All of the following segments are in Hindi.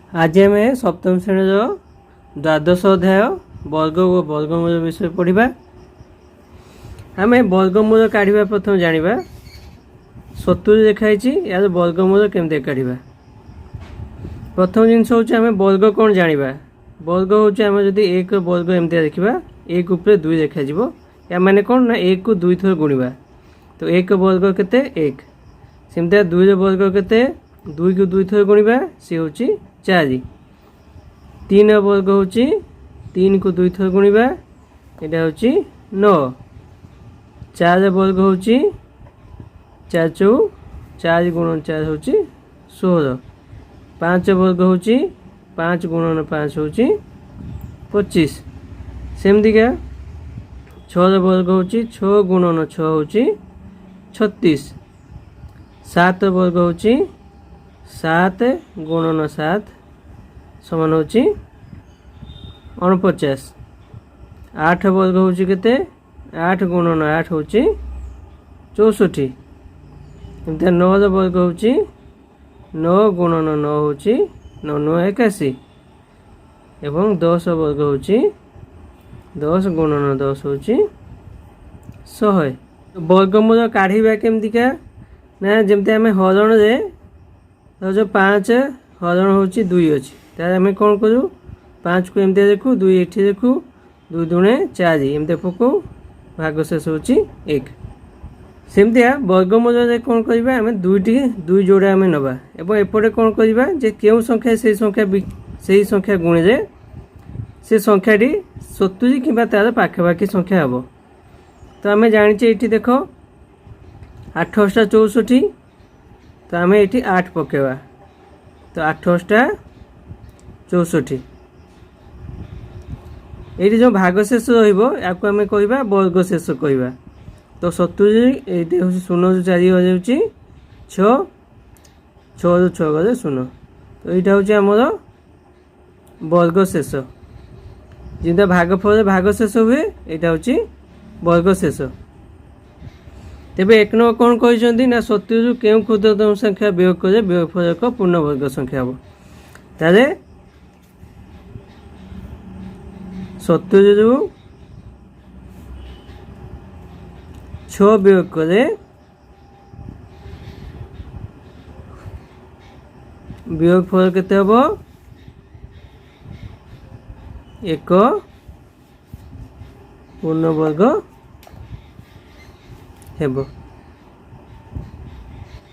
आज आम सप्तम श्रेणी द्वादश अध्याय वर्ग और वर्गमूल विषय पढ़ा। आम वर्गमूल काढ़ा प्रथम जाना 70 देखाई यार वर्गमूल केमती काढ़ा। प्रथम जिनस हूँ आम वर्ग कौन जाना। वर्ग हूँ आम जब एक वर्ग एमती देखा एक उपर 2 देखा या माने कौन ना 1 को 2 थर गुणवा तो 1 वर्ग केते 1 सेमती 2 वर्ग केते 2 को 2 थर गुणवा सी हूँ 4। 3 वर्ग हूँ 3 को 2 थर गुणवा यहाँ हूँ 9। 4 वर्ग हूँ 4 चौ 4 गुणन 4 हूँ 16। 5 वर्ग हूँ 5 गुणन 5 हूँ 25। सेमती क्या 6 वर्ग हूँ 6 गुणन 6 हूँ 36। 7 वर्ग हूँ 7 गुणन 7 समान हूँ 49। 8 वर्ग हूँ केते 8 गुणन 8 हूँ 64। एमती 9 वर्ग हूँ 9 गुणन 9 हूँ 9 9 81। एवं 10 वर्ग हूँ 10 गुणन 10 हूँ 100। वर्गमूल काढ़ा केमतिका ना जमती आम हरण रे जो 5 हरण हूँ 2 अच्छी तार आम कौन करूँ 5 को एमती देखू 2 ये देखू 2 दुणे 4 एमती पकऊ भाग शेष हूँ 1। सेमती वर्गमूल कौन करवा आम 2 जोड़ा आम नवा एवं एपटे कौन करवा जे क्यों संख्या से संख्या गुणे से संख्याटी 70 कि तार पाखापाखि संख्या हम। तो आम जाने ये देख 8 टा 64 तो आम ये 8 पकेवा तो 8 टा 64 ये जो भाग शेष रहा आम कह वर्ग शेष कहवा। तो 70 ये हूँ 0 4 हो जाए 6 6 6 गले 0 तो यहाँ हूँ आमर वर्ग शेष जिनता भाग शेष हुए यहाँ हूँ वर्ग शेष। तेबे 1 नंबर कौन कहते ना 70 क्यों क्षुद्रतम संख्या वियोग करे वियोगफलक पूर्ण वर्ग संख्या हम। तारे 70 6 वियोग करे वियोगफल केते हबो 1 पूर्ण वर्ग हेबो।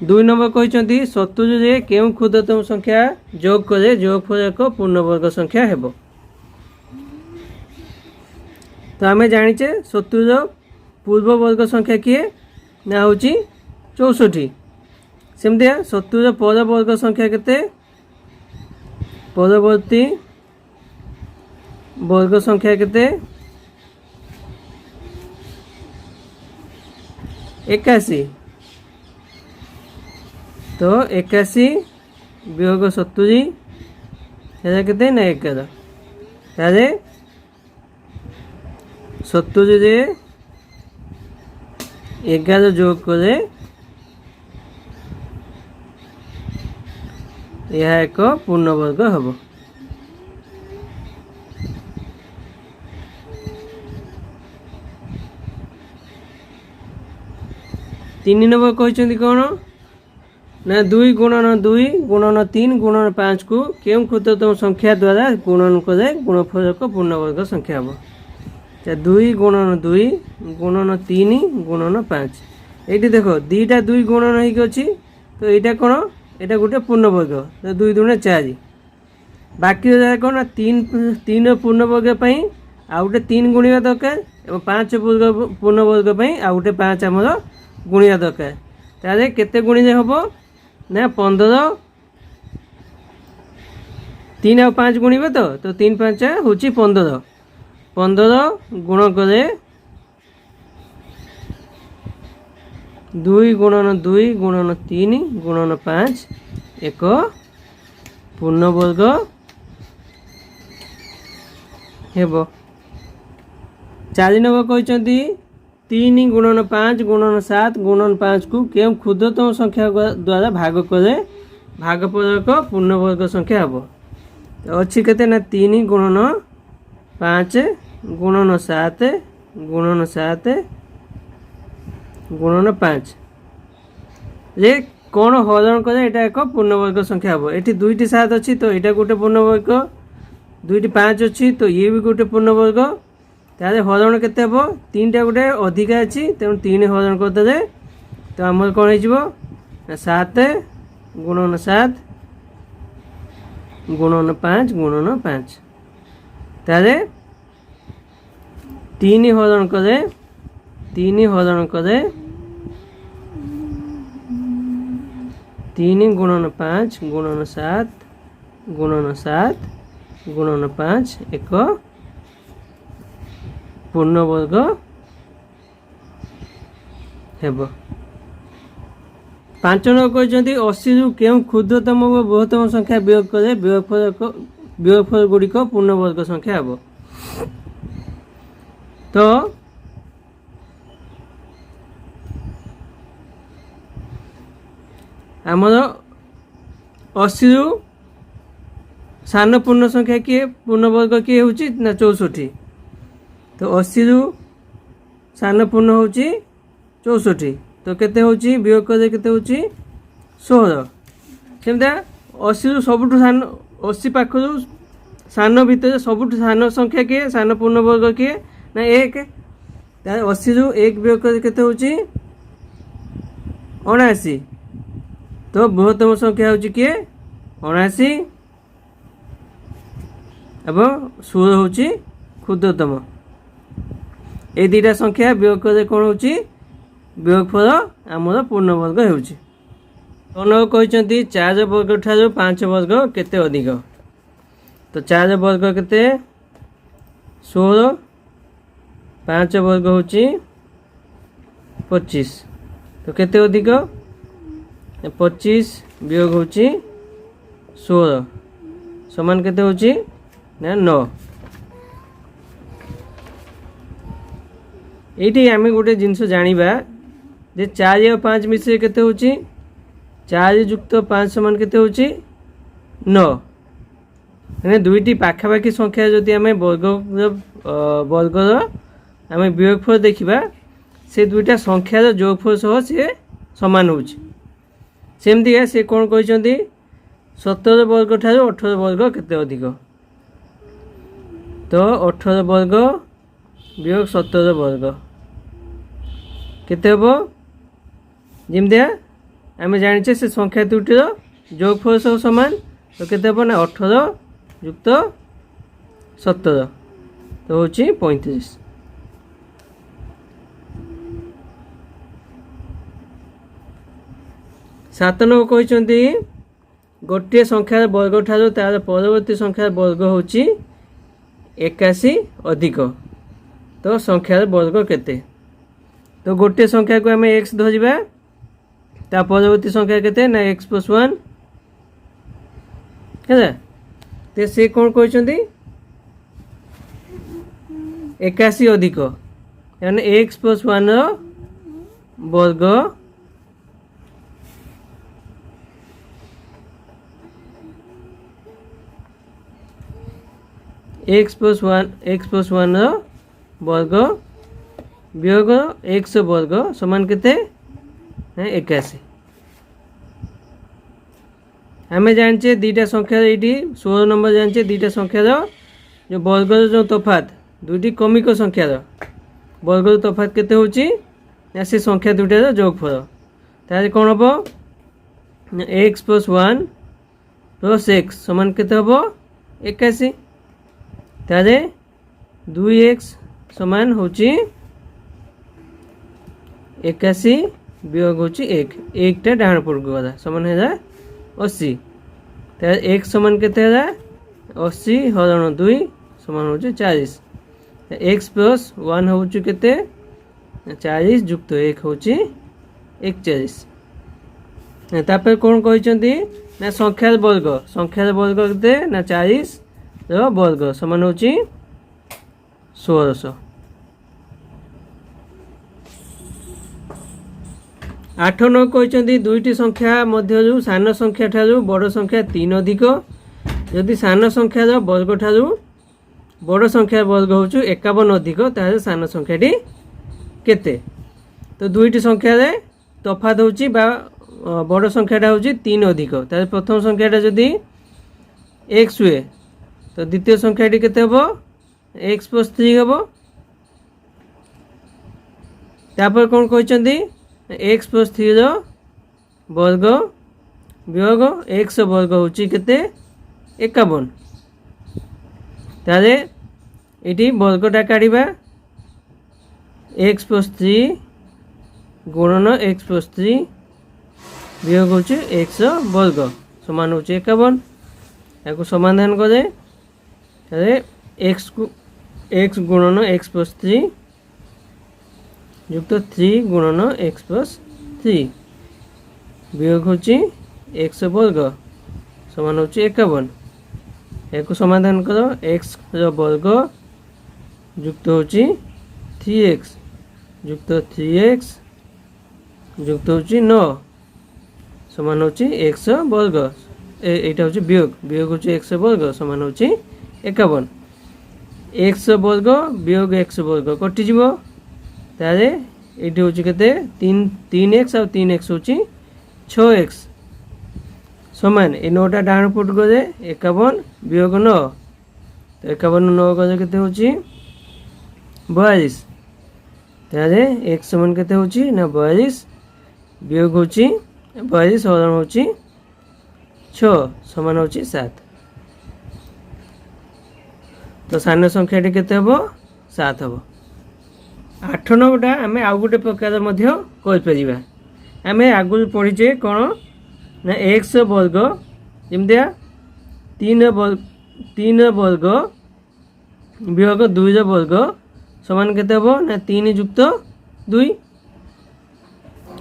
2 नंबर कहते 70 रे केउं क्षुद्रतम संख्या जोग करे जोगफलक पूर्ण वर्ग संख्या हेबो। तो आम जाने 70 पूर्व वर्ग संख्या किए ना हूँ 64। सेमती 70 पर वर्ग संख्या केते परवर्ती वर्ग संख्या केते 81। तो 81 वियोग 70 है केते ना 11 तारे 70 रे 11 जोग करे यह एक पूर्ण वर्ग हम। तीन नंबर कहते कौन ना 2 गुणन 2 गुणन 3 गुणन 5 को क्यों क्षुद्रतम संख्या द्वारा गुणन करे गुणफलक पूर्ण वर्ग संख्या हम। 2 गुणन 2 गुणन 3 गुणन 5 ये देख 2टा 2 गुणन होगी तो यहाँ कौन यहाँ गोटे पूर्ण वर्ग तो 2 दुणे 4 बाकी कौन 3 पूर्ण वर्ग आउ गोटे 3 गुणा दरकार और 5 पूर्ण वर्ग आउ गोटे 5 आमर गुणिया दरकार तारे केते गुणिले हम ना 15 3 और 5 गुणवे तो 3 5 हूँ 15 15 गुण करे 2 गुणन 2 गुणन 3 गुणन 5 एक पूर्ण वर्ग हेब। 4 नंबर कहते 3 गुणन 5 गुणन 7 गुणन 5 को क्यों क्षुद्रतम संख्या द्वारा भाग करे भागफलक पूर्ण वर्ग संख्या हम। अच्छी केते ना 3 गुणन 5 गुणन 7 गुणन 7 गुणन 5 जे कौन हरण करे एटा एक पूर्णवर्ग संख्या हम ये 2टी 7 अच्छी तो यहाँ गोटे पूर्णवर्ग 2टी 5 अच्छी तो ये भी गोटे पूर्णवर्ग ताले हरण केते हम 3टा गोटे अधिका अच्छी तेणु 3 हरण करदे तो आमर कौन हो 7 गुणन 7 गुणन 5 गुणन 5 ताले 3 हरण करे 3 हरण करे 3 गुणन 5 गुणन 7 गुणन 7 गुणन 5 एक पूर्णवर्ग हेब 5 नंबर कहते 80 रु क्यों क्षुद्रतम व बृहत्तम संख्या वियोग करे वियोगफल गुड़िक पूर्णवर्ग संख्या हेब तो आमर 80 रु सान पूर्ण संख्या किए पूर्णवर्ग किए हूँ ना 64 तो 80 रु सान पूर्ण हूँ 64 तो केते हूँ वियोग करे केते हूँ 16 सेमता 80 रु सबुठ सान 80 पाखर सान भितर सबुठ सान संख्या किए सान पूर्णवर्ग किए ना 1 80 रु 1 वियोग करे केते हूँ 79 तो बृहत्तम संख्या हूँ किए 79 एवं 16 हूँ क्षुद्रतम ये दुटा संख्या वियोग करे कौन हूँ वियोगफल आमर पूर्णवर्ग हो कहते 4 वर्ग ठारू 5 वर्ग केते अधिक तो 4 वर्ग केते 16 5 वर्ग हूँ 25 तो केते अधिक 25 वियोग हूँ 16 समान केते हूँ ना 9 ये आम गोटे जिनस जाना जे 4 और 5 मिश्र केते हूँ 4 युक्त 5 समान केते हूँ 9 मैंने दुईटी पाखापाखी संख्या जदि आम वर्गर आम वियोगफल देखा से दुईटा संख्यार जोगफल सह सी सामान हो सेमती से कौन कहते 17 वर्ग ठारू 18 वर्ग केते अधिक तो 18 वर्ग वियोग 17 वर्ग केते हम जमती आम जाने से संख्या दुटीर जोगफल सब सामान तो केते हम ना 18 युक्त 17 तो हूँ 35 7 नंबर कहते गोटे संख्यार वर्ग ठारू तार परवर्ती संख्यार वर्ग हूँ 81 अधिक तो संख्यार वर्ग केते तो गोटे संख्या को आम x धरिबा ता परवर्ती संख्या केते ना x + 1 है ते से कौन कहते 81 अधिक यानी x + 1 वर्ग x + 1 वर्ग वियोग x वर्ग समान केते 81 आम जाने दुईटा संख्यार ये 16 नंबर जाने दुईटा संख्यार जो वर्गर जो तफात दुईटी क्रमिक संख्यार वर्गर तफात केते हूँ से संख्या दुईटार जोगफल तार कौन हम x + 1 + x समान केते हम 81 तारे 2x समान हूँ 81 वियोग हूँ 1 टा डाण पड़ गला समान है 80 तारे x समान केते 80 हरण 2 समान हूँ 40 x + 1 हूँ केते 40 युक्त 1 हूँ 41 तापर कौन कहते ना संख्यार वर्ग केते ना 40 वर्ग समान हूँ 1600 8 नंबर कहते दुईटी संख्या मध्य सान संख्या ठारू बड़ संख्या 3 अधिक जदि सान संख्यार वर्ग ठारू बड़ संख्यार वर्ग हूँ 51 अधिक ताहले सान संख्याटी केते। तो दुईटी संख्यार तफात होची बा बड़ संख्याटा हूँ 3 अधिक ताहले प्रथम संख्याटा जदि x हुए तो द्वितीय संख्याटी केते हबो x + 3 हबो। तापर कौन कहते x + 3 वर्ग वियोग x वर्ग हूँ केते 51। ताले ये वर्गटा काढ़ा x + 3 गुणन x + 3 वियोग हूँ x वर्ग समान हूँ 51। या समाधान करे x गुणन x + 3 युक्त 3 गुणन x + 3 वियोग हूँ x वर्ग समान हूँ 51। या समाधान कर x वर्ग युक्त हूँ 3x युक्त 3x युक्त हूँ 9 समान हूँ x वर्ग एटा हूँ वियोग वियोग हूँ x वर्ग समान हूँ 51। x वर्ग वियोग x वर्ग कटिज ताले ये हूँ केते 3x और 3x हूँ 6x समान ये 9टा डाण पुट गले 51 वियोग 9 तो 51 9 गले केते हूँ 42 ताले x समान केते हूँ ना 42 वियोग हूँ 42 हरण हूँ 6 समान हूँ 7। तो सान संख्याटी केते हबो 7 हबो। 8 नंबरटा आम आउ गोटे प्रकार कहीपर आम आगु पढ़ीचे कौन ना x वर्ग जमती 3 वर्ग वियोग 2 वर्ग समान केते हबो ना 3 युक्त 2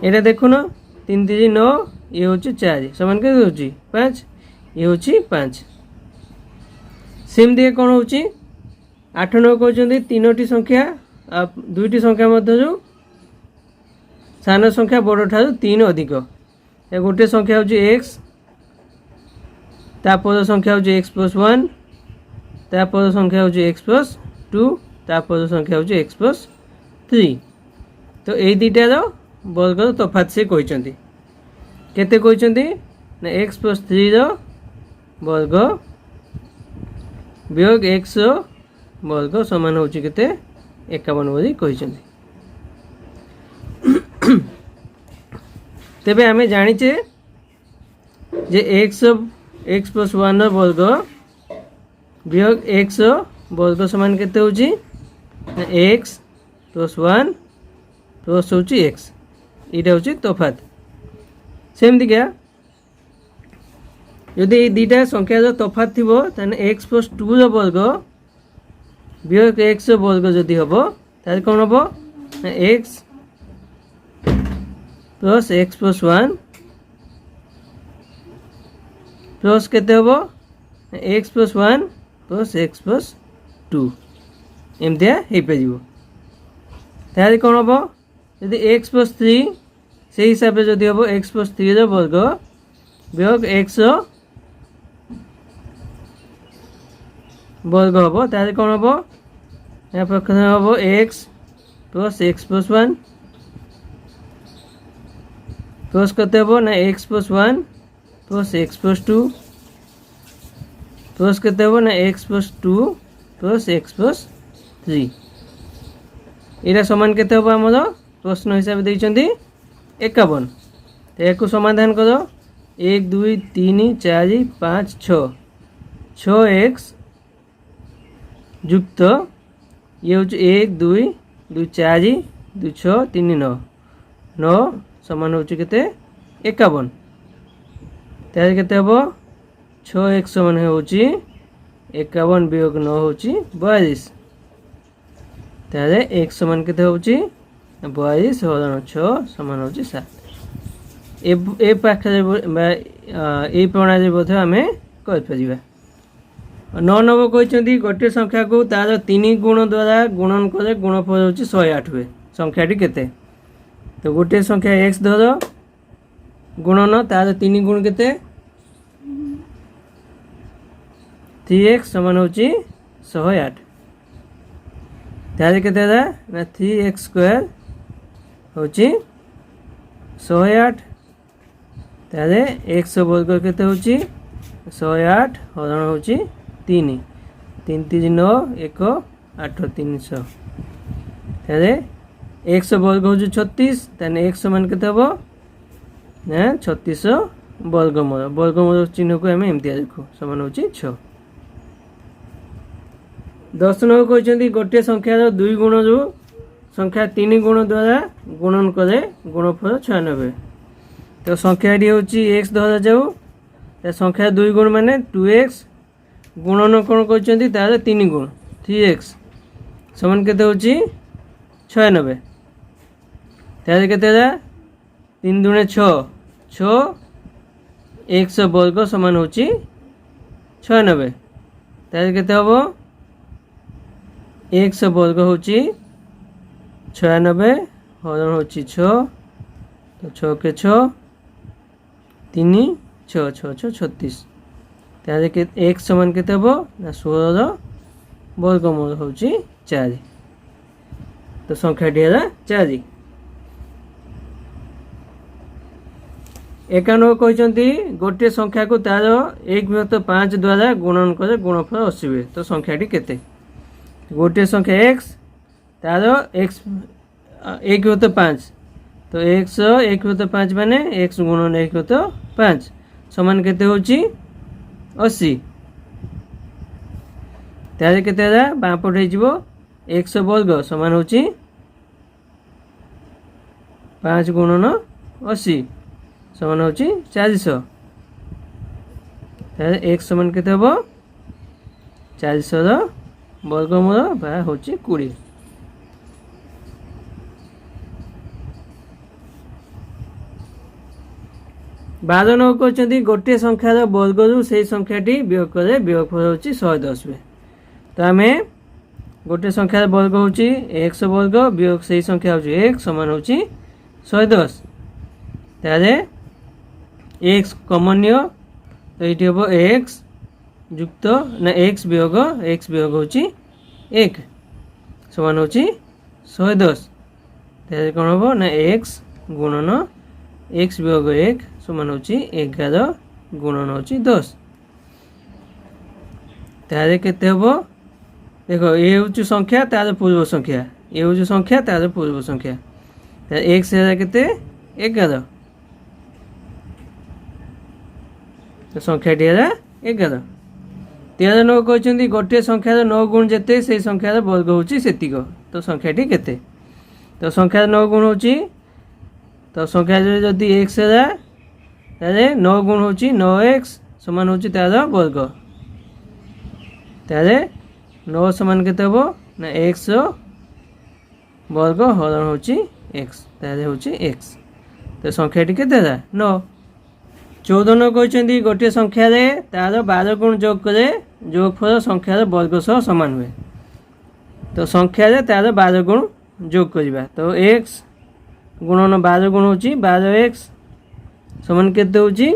ये देखुन 3 3 9 ये हूँ 4 समान के हूँ 5 ये हूँ 5 सेमती कौन हूँ 8 9 कहते 3टी संख्या दुईटी संख्या मध्य जो सान संख्या बड़ ठारू 3 अधिक गोटे संख्या हूँ x तापर संख्या हूँ x + 1 तापर संख्या हूँ x + 2 तापर संख्या हूँ x + 3। तो ये दुईटार वर्ग तफात से कहते केते कहते ना x + 3 वर्ग वियोग x वर्ग समान हूँ केते 51 बोली कहते। तेबे आम जानीचे जे x + 1 वर्ग वियोग x वर्ग समान केते हूँ x + 1 प्लस हूँ x ये हूँ तफात। सेमती क्या यदि ये दुईटा संख्यार तफात थी x + 2 वर्ग वियोग x वर्ग जदि हम ताले कौन हम x प्लस x + 1 प्लस केते हम x + 1 प्लस x + 2 एमतिया हो पार ताले कौन हम यदि x + 3 से हिसाब से जदि हम x + 3 वर्ग वियोग x वर्ग हम ताले कौन हम यहाँ प्रथम हम x प्लस x + 1 प्लस करते हम ना x + 1 प्लस x + 2 प्लस करते हम ना x + 2 प्लस x + 3 यहाँ समान केते हम आमर प्रश्न हिसाब से 51। तो या समाधान कर 1 2 3 4 5 6 6x युक्त ये हूँ 1 2 2 4 2 6 3 9 9 समान हूँ केते 51। तार केते हम 6x समान हूँ 51 वियोग 9 हूँ 42 तार x समान केते हूँ 42 हरण 6 समान हूँ 7। ए पाखे ये प्रणाली आम कर 9 नंबर कहते गोटे संख्या को तार 3 गुण द्वारा गुणन कले गुणफल हूँ 108 हुए संख्याटी केते। तो गोटे संख्या x धर गुणन तार 3 गुण केते 3x समान होची 108 तारे केते दा ना 3x स्क्वायर होची 108 तारे x वर्ग केते होची 108 हरण होची 3 3 3 9 1 8 300 तारे x वर्ग होची 36 ताने x समान केते हबो ना 3600 वर्गमूल चिन्ह को आम एमती देखो समान होची 6 10 नंबर कहते गोटे संख्यार 2 गुण जो संख्या 3 गुण द्वारा गुणन करे गुणफल 96 तो संख्याटी हूँ एक्स धरा जाऊ संख्या 2 गुण माने 2x गुणन कौन कहते तार 3 गुण 3x समान केते होची 96 तार केते 3 दूने 6 6 x वर्ग समान होची 96 तार केते हबो x वर्ग होची 96 हरण होची 6 तो 6 के 6 3 6 6 6 36 तार के x समान केते हबो ना 16 वर्गमूल होची 4 तो संख्याटी है 4 91 कहते गोटे संख्या को तार 1/5 द्वारा गुणन करे गुणफल 80 तो संख्याटी केते गोटे संख्या x तार x 1/5 तो x 1/5 माने x गुणन 1/5 समान केते होची 80 तार केते बाम पटे जीवो x वर्ग समान होची 5 गुणन 80 समान होची 400 तार x समान केते हबो 400 रो वर्गमूल बा होची 20 12 नंबर कहते गोटे संख्यार वर्ग रु से संख्याटी वियोग करे वियोगफल होची 110 तो आम गोटे संख्यार वर्ग होची x वर्ग वियोग से संख्या होची x समान होची 110 तारे x कॉमन नियो तो ये हम x युक्त ना x वियोग होची 1 समान होची 110 तारे कौन हम ना x गुणन x वियोग 1 समान होची 11 गुणन होची 10 तारे केते हबो देखो ये होची संख्या तार पूर्व संख्या ये होची संख्या तार पूर्व संख्या तारे x है केते 11 तो संख्याटी है 11 13 नंबर कहते गोटे संख्यार 9 गुण जेते से संख्यार वर्ग होची सेतिक तो संख्याटी केते तो संख्यार 9 गुण होची तो संख्या जदि x है तारे 9 गुण होची 9x समान होची तार वर्ग तारे 9 समान केते हबो ना x वर्ग हरण होची x तारे होची x तो संख्याटी केते 9 14 नंबर कहते गोटे संख्यार तार 12 गुण जोग करे जोगफल संख्यार वर्ग सह समान हुए तो संख्यार तार 12 गुण जोग करिबा तो x गुणन 12 गुण होची 12x समान केते होची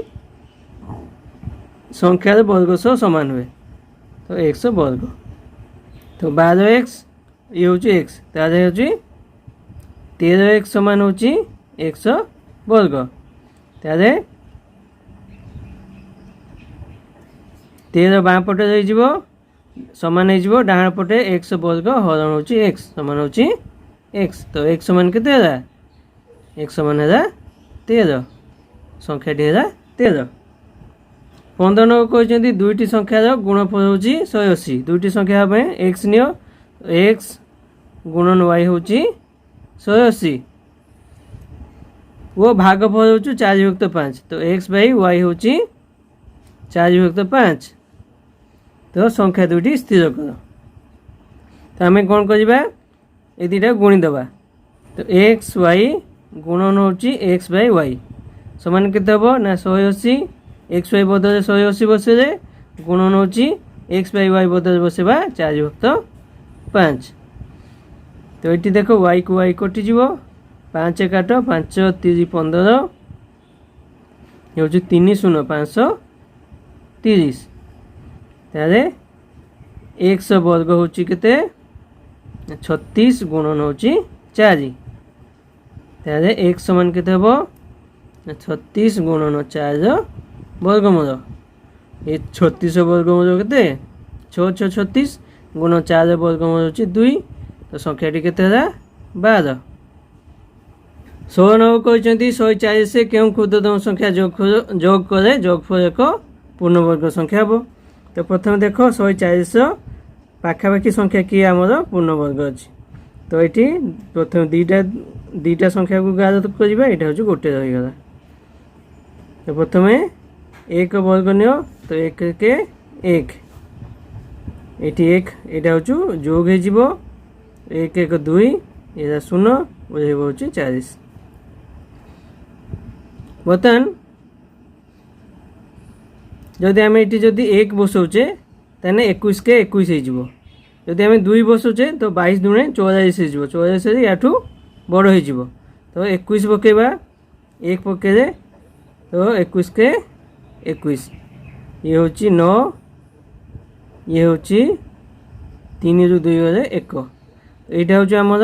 संख्यार वर्ग सह समान हुए तो x वर्ग तो 12x ये होची x तार होची 13x समान होची x वर्ग तार 13 बाम पटे रही समान हो डाण पटे x वर्ग हरण होची x समान होची x तो x समान केते है x समान है 13 संख्याटी है 13 15 नंबर कहते दुईटी संख्यार गुणफल होची 180 दुईटी संख्या में x नियो x गुणन y होची 180 वो भागफल होची 4/5 तो x बाई y होची 4/5 तो संख्या दुईटी स्थिर कर तो आम कौन करवा ये दुटा गुणीदबा तो एक्स वाई गुणन होची एक्स बाई वाई समान केते हबो ना 180 एक्स वाई बदले 180 बसेले गुणन होची एक्स बाई वाई बदले बसेबा 4/5 तो ये देखो वाई को वाई कटि जीवो 5 काट 5 3 15 ये होची 3 0 530 तारे x वर्ग होची केते 36 गुणन होची 4 ताले x समान केते हबो 36 गुणन 4 वर्गमूल ये 36 वर्गमूल केते 6 6 36 गुण 4 वर्गमूल होची 2 तो संख्याटी केते हला 12 16 कहते 140 से क्यों क्षुद्रतम संख्या जोग करे जोगफल एक पूर्णवर्ग संख्या हम तो प्रथम देख 140 पाखापाखि संख्या किए आमर पूर्णवर्ग अच्छी तो ये प्रथम दीटा संख्या को गार करवा यहाँ हूँ गोटे रहीगला तो प्रथम एक वर्ग नियो तो एक के एक ये एक यहाँ हूँ जोग हो एक एक दुई ये शून्य हूँ 40 बर्तमान जदि आम ये जदि एक बसौचे तेने 21 के 21 होदी आम दुई बसौचे तो 22 दुणे 44 हो 44 या बड़ हो तो 21 पकेबा एक पकेदे तो 21 के 21 ये हूँ 9 ये हूँ 3 रु 2 गले 1 यहाँ हूँ आमर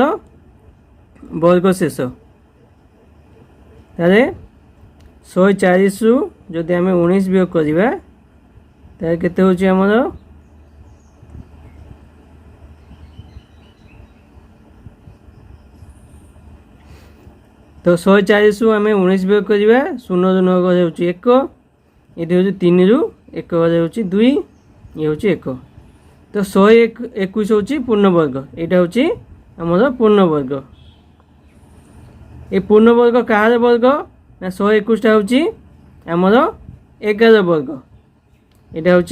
वर्ग शेष ताले 140 रु जदि आम 19 वियोग करवा ताले केते होची आमर तो 140 रु आम 19 वियोग करवा 0 रु 9 गले होची 1 ये हूँ 3 रु 1 गले होची 2 ये हूँ 1 तो 121 होची पूर्णवर्ग यहाँ हूँ आमर पूर्णवर्ग ये पूर्णवर्ग कହାର वर्ग ना 121 हूँ आमर 11 वर्ग यहाँ हूँ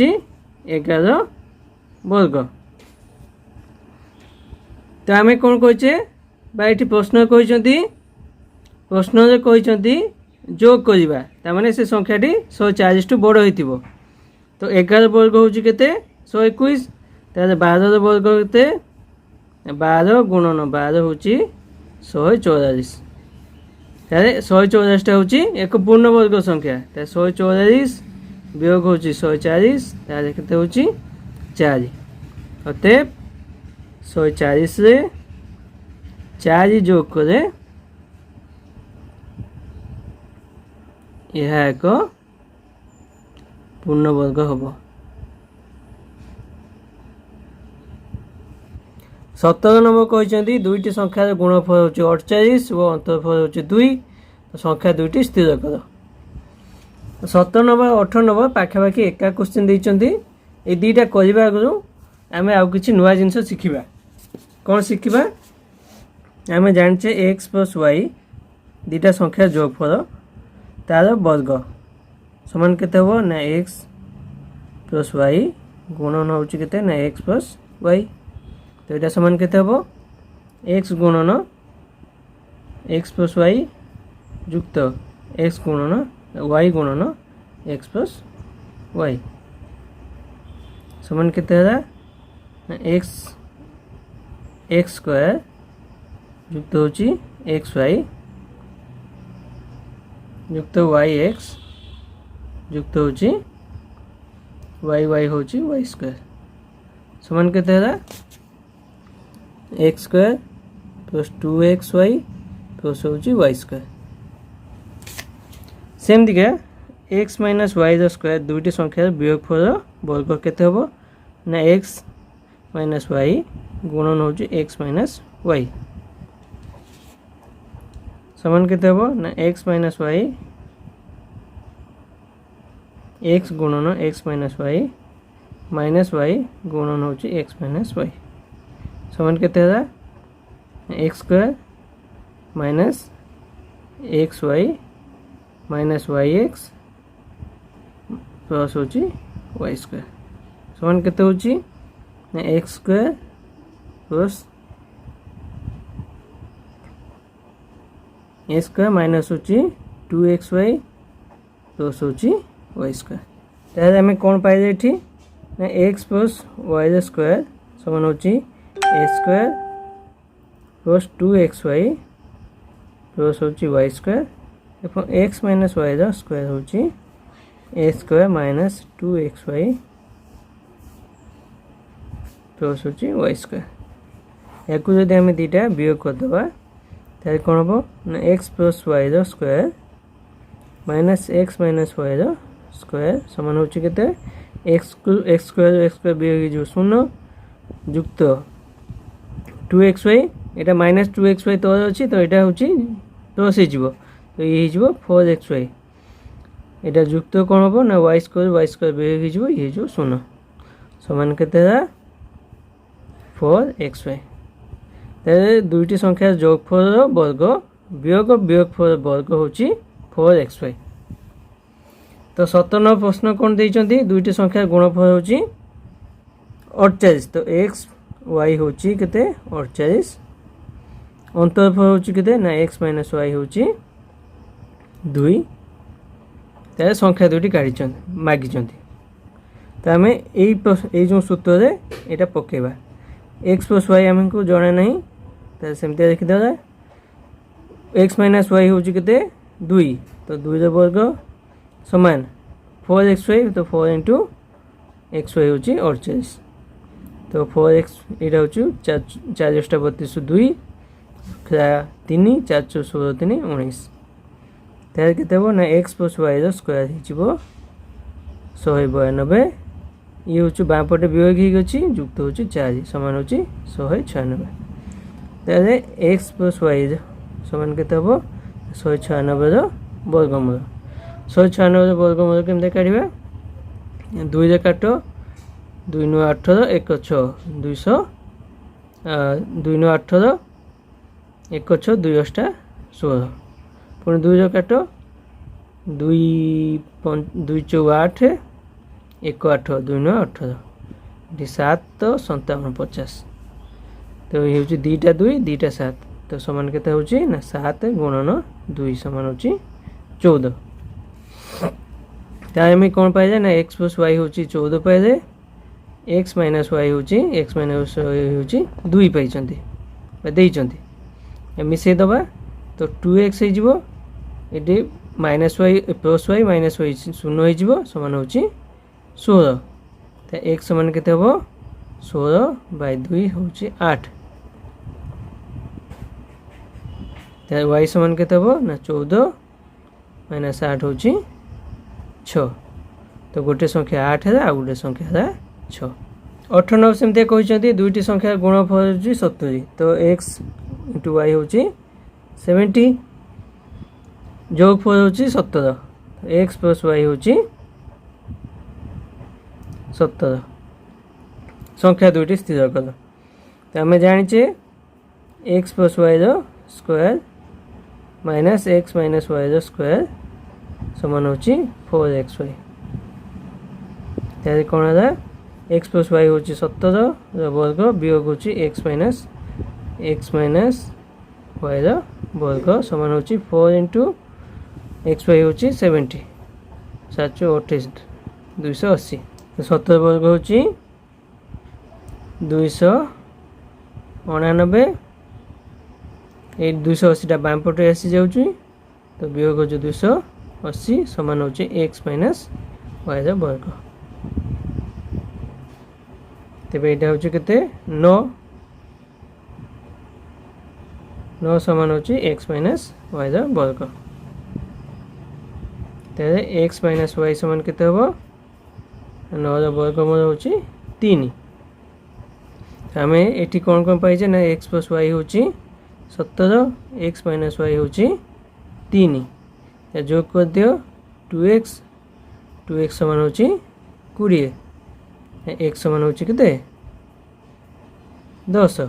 11 वर्ग तो आम कौन कहे ये प्रश्न कहते जोग करवा ताने से संख्याटी 140 टू बड़ हो तो 11 वर्ग हूँ के 121 ताले 12 वर्ग के 12 गुणन 12 हूँ 144 ताले 144 हूँ एक पूर्णवर्ग संख्या 144 वियोग हूँ 140 ताले केते हूँ 4 अतएव 140 रे 4 जोग करे यह एक पूर्णवर्ग हम 17 नंबर कहते दुईटी संख्यार गुणफल हूँ 48 और अंतरफल हूँ 2 तो संख्या दुईटी स्थिर कर 17 नंबर 18 नंबर पाखापाखि एका क्वेश्चन देते ये दुईटा करने आगु आम आउ कि नुआ जिनस शिखा कौन शिखा आम जाने एक्स प्लस वाई दुईटा संख्यार जोगफल तार वर्ग समान केते हो ना एक्स प्लस वाई गुणन हूँ के ना एक्स प्लस वाई तो यहाँ समान केते हो एक्स गुणन एक्स प्लस वाई युक्त एक्स गुणन वाई गुणन एक्स प्लस वाई समान केते होला एक्स एक्स स्क्वायर युक्त होची एक्स वाई युक्त वाई एक्स युक्त होची वाई वाई होची वाई स्क्वायर समान केते होला X square plus 2xy plus होची वाई स्क्वायर सेम दिखे एक्स माइनस वाई स्क्वायर दुईटी संख्यार वियोगफल वर्ग केते हबो ना एक्स माइनस वाई गुणन होची एक्स माइनस वाई समान केते हबो ना एक्स माइनस वाई एक्स गुणन एक्स माइनस वाई गुणन होची एक्स माइनस वाई समान केते होला X square minus X Y minus Y X plus होची वाई स्क्वायर समान केते होची X square plus A square minus होची 2xy प्लस होची वाई स्क्वायर ताहले आमे कोन पाइले एठी ना एक्स प्लस वाई स्क्वायर समान होची ए स्क्वायर प्लस 2xy प्लस होची वाई स्क्वायर एवं एक्स माइनस वाई स्क्वायर होची ए स्क्वायर माइनस 2xy प्लस होची वाई स्क्वायर या जदि आम दुटा वियोग करदे ताले कौन हम ना X plus Y square minus X minus Y square समान होची केते एक्स स्क्वायर वियोग हो शून्य युक्त 2xy एटा माइनस 2xy तो अच्छी तो यहाँ हूँ प्लस हो तो ये हो 4xy एटा युक्त कौन हम ना वाई स्क्वायर वियोग हो ये शून्य समान केते 4xy दुईटी संख्या जोगफल वर्ग वियोगफल वर्ग हूँ 4xy। तो 97 प्रश्न कौन देइचंती दुईटी संख्या गुणफल हूँ 48 तो एक्स वाई हूँ केते 48 अंतरफल हूँ केते ना एक्स माइनस वाई हूँ 2 तार संख्या दुईटी काढ़ी मागिचंती तो आम यही जो सूत्र यहाँ पकेबा एक्स प्लस वाई आमको जना नहीं सेमती देखीदे एक्स माइनस वाई हूँ केते 2 तो 2 वर्ग समान 4xy तो 4 इंटू एक्स वाई हूँ 48 तो 4x यहाँ हूँ 4 × 32 2 3 4 × 16 3 19 तार के ना एक्स प्लस वाई स्क्वायर हो 192 ये हूँ बाँ पटे वियोग होगी युक्त हूँ 4 समान हूँ 196 तार एक्स प्लस वाई समान के 196 वर्गमूल 196 वर्गमूल केमती काढ़ा 2 रे काट 2 × 18 1 6 200 2 × 18 1 6 2 × 16 पुणी 2 रे काट 2 4 8 1 8 2 × 18 7 तो 57 50 तो ये हूँ 2टा 2 2टा 7 तो समान के हूँ ना 7 गुणन 2 समान हूँ 14 तार कौन पाए ना एक्स प्लस वाई हूँ 14 पाए एक्स माइनस वाई हूँ 2 पाई मिसई दबा तो 2x ये minus Y plus Y minus Y शून्य हो समान हूँ 16 तो एक्स समान के 16/2 हूँ 8 वाई समान के ना 14 माइनस 8 हूँ 6 तो गोटे संख्या 8 है आ गोटे संख्या है 6 98 सेमती कहते दुईटी संख्या गुणफल हूँ 70 तो एक्स इंटू वाई हूँ 70 जोगफल हूँ 17 एक्स प्लस वाई हूँ 17 संख्या दुईटी स्थिर कल तो आम जाचे X plus Y square minus X minus Y square समान हूँ 4xy तार कौन है एक्स प्लस वाई हूँ 17 वर्ग वियोग हूँ एक्स माइनस वाई वर्ग समान हूँ 4 इंटू एक्स वाई हूँ 70 728 280 तो 17 वर्ग हूँ 299 ये 280 बाम पटे आसी जाऊँगी तो वियोग हूँ 280 समान हूँ एक्स माइनस वाई वर्ग तेरे यहाँ हूँ के 9 समान हूँ एक्स माइनस वाई वर्ग तेरे एक्स माइनस वाई समान के 9 वर्गमूल हूँ 3 आम ये कौन कौन पाइचे ना एक्स प्लस वाई हूँ 17 एक्स माइनस वाई हूँ 3 जोग कर दियो 2x समान हूँ 20 एक्स समान हूँ के 10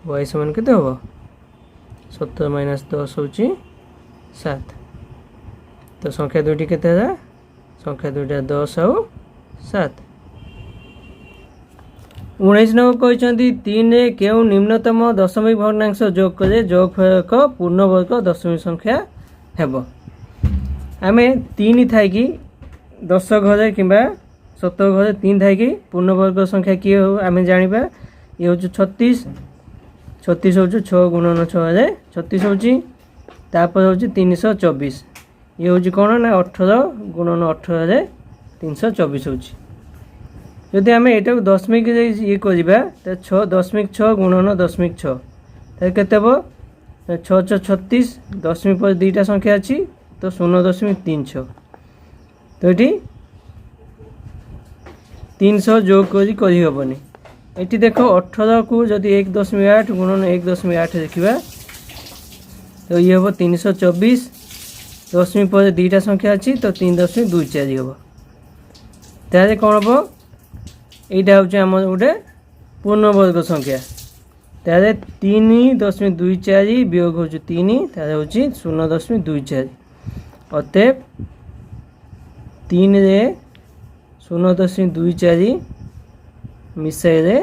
वाई समान के हम 17 माइनस 10 हूँ 7 तो संख्या दुईटी के संख्या दुईटा 10 आउ 7 19 नंबर कहते 3 रे क्यों निम्नतम दशमिक भग्नांश जोग करे जोगफल एक पूर्णवर्ग दशमिक संख्या हेब आम 3 थी 10 घरे कि 17 घरे 3 थी पूर्णवर्ग संख्या किए हो आम जाना ये हूँ 36 36 हूँ 6 गुणन 6 36 हूँ तापर हूँ 324 ये हूँ कौन ना 18 गुणन 18 324 हूँ जदि आम यहाँ दशमिक ये करवा तो 6.6 गुणन 0.6 केते हम 6 36 दशमिक पर दुईटा संख्या अच्छी तो 0.36 तो ये 300 जोग करहबनी ये देख 18 को जदि 1.8 गुणन 1.8 देखा तो ये हम 324 दशमिक पर दुईटा संख्या अच्छी तो 3.24 हम तारे कौन हम यहाँ हूँ आम गोटे पूर्णवर्ग संख्या तारे 3.24 वियोग हूँ 3 तारे हूँ 0.24 अतएव 3 रे 0.24 मिसाइले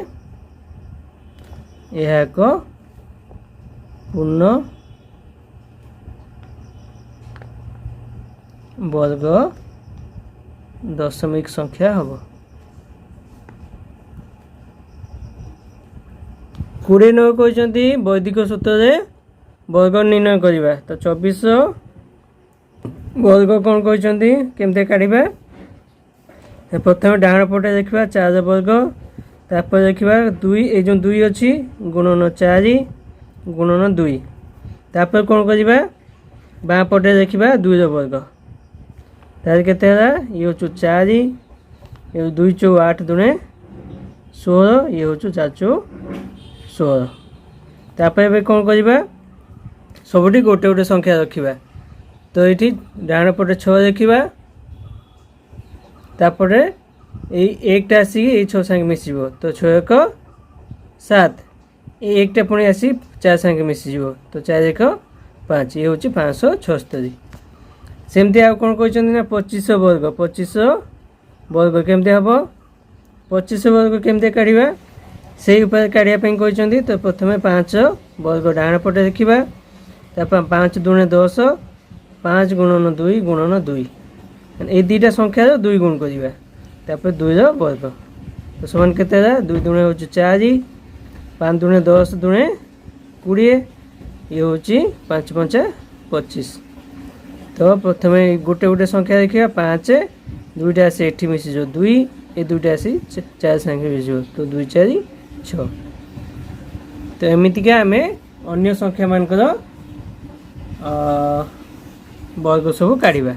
यह एक पूर्ण वर्ग दशमिक संख्या हम 29 कहते वैदिक सूत्र वर्ग निर्णय करवा तो 24 वर्ग कौन कहते केमते काढ़ा प्रथम डाण पटे देखा 4 वर्ग तापर देखा 2 ये जो 2 अच्छी गुणन 4 गुणन 2 तापर कौन करवा बाँ पटे देखा 2 वर्ग तार के ये हूँ 4 ये 2 चौ 8 दुणे 16 ये हूँ 4 चौ 16 तापर कौन करवा सबुठी गोटे गोटे संख्या रखा तो ये डाण पटे 6 देखा तापर एक आसिक ये 6 संगे मिसिज तो 6 1 7 एक पुणी आसी 4 संगे मिसिज तो 4 1 5 ये हूँ 576 सेमती आ कौन कहते ना 25 वर्ग 25 वर्ग केमती हम 25 वर्ग केमती काढ़ा से काढ़ापी कहते तो प्रथम 5 वर्ग डाण पटे देखा तापर 5 दुणे 10 5 गुणन 2 गुणन 2 ये दुईटा संख्या 2 गुण करवा तापर 2 वर्ग तो समान के 2 दुणे हूँ 4 5 दुणे 10 दुणे 20 ये हूँ 5 5 25 तो प्रथम गोटे गोटे संख्या देखा 5 दुईटा आसी एठी मिसिज 2 ये दुईटा आसी 4 संख्या मिसिज तो 2 4 6 तो एमतीका आम अन्य संख्या मानकर वर्ग सब काढ़ा।